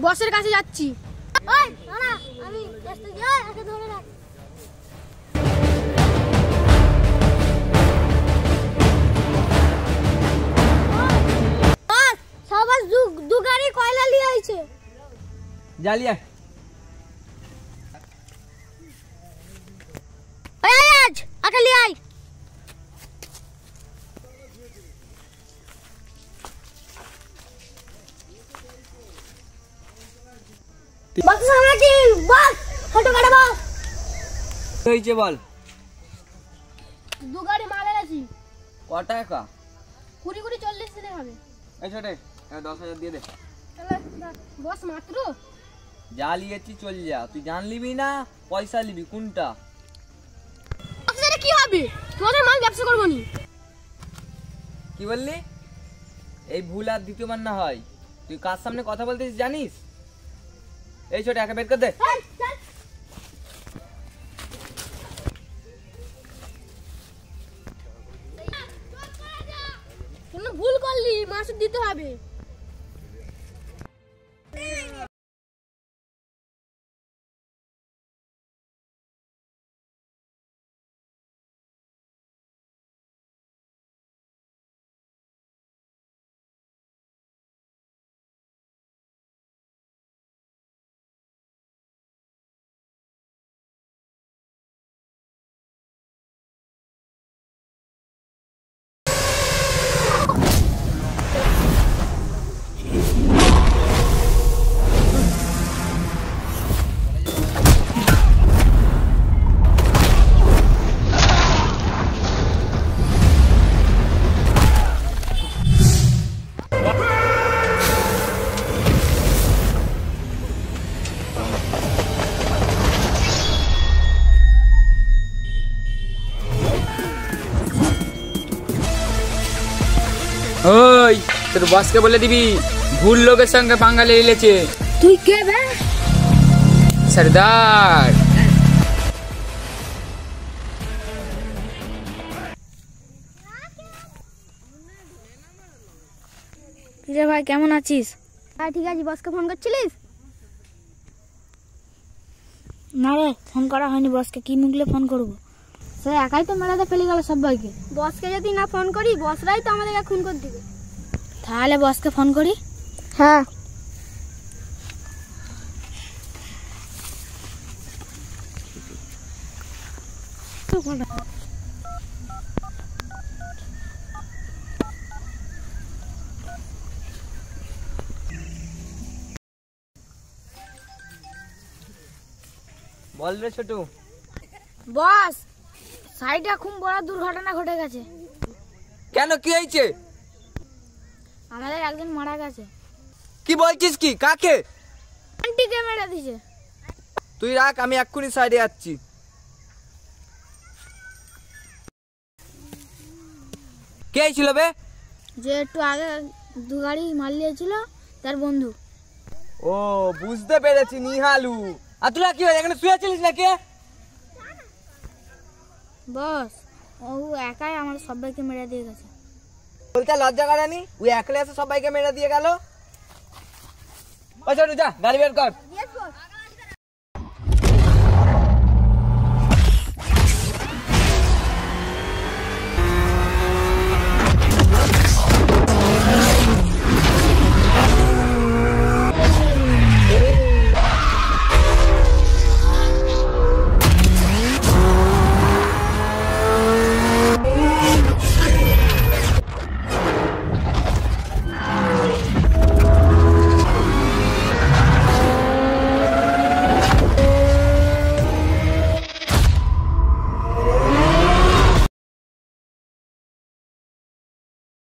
বসের কাছে যাচ্ছি। ওই দাঁড়া, আমি আসতে যাই, একে ধরে রাখ। বস, সবাই দু গাড়ি কয়লা নিয়ে আইছে। জালিয়া ওই আজ আকে নিয়ে আই। বস সামনে বস, ফটো কাটা বস। কি হয়েছে বল? দু গাড়ি মাল এনেছি। কত টাকা? 20-40 দিনে হবে। এই ছোটে 10,000 দিয়ে দে। বস মাত্র যা লিয়েছি চল যা, তুই জান লিবি না পয়সা লিবি কোনটা? আপনাদের কি হবে? তোমাদের মাল ব্যবসা করবো নি। কি বললি? এই ভুল আর দ্বিতীয়বার না হয়। তুই কার সামনে কথা বলতেছিস জানিস? এই ছোট একা বের কর দে। কোনো ভুল করলি মাছ দিতে হবে। ওই তোর বসকে বলে দিবি ভুল লোকের সঙ্গে পাঙ্গা লেগেছে। তুই কে বে? সর্দার। রে ভাই কেমন আছিস? হ্যাঁ ঠিক আছে। বসকে ফোন করছিলিস? না রে, ফোন করা হয়নি বসকে। কি মুখলে ফোন করব? সে একাই তো মেলাতে ফেলে গেল সবাইকে। বসকে যদি না ফোন করি বসরাই তো আমাদেরকে খুন করে দিবে। তাহলে বসকে ফোন করি। হ্যাঁ বল রে ছোটু। বস, সাইডে খুব বড় দুর্ঘটনা ঘটে গেছে। কেন কি হয়েছে? আমাদের একজন মারা গেছে। কি বলছিস? কি কাকে? আন্টিকে মেরে দিয়েছে। তুই রাখ, আমি এক্ষুনি সাইডে যাচ্ছি। কে ছিল বে? যে একটু আগে দু গাড়ি মাল নিয়েছিল তার বন্ধু। ও বুঝতে পেরেছি, নিহালু। আর তোরা কি হয় এখানে শুয়েছিলিস নাকি? বস, ও একাই আমার সবাইকে মেরে দিয়ে গেছে। বলতে লজ্জা করেনি? ওই একলা এসে সবাইকে মেরে দিয়ে গেল। ও ছোটু যা, গাড়ি বের কর।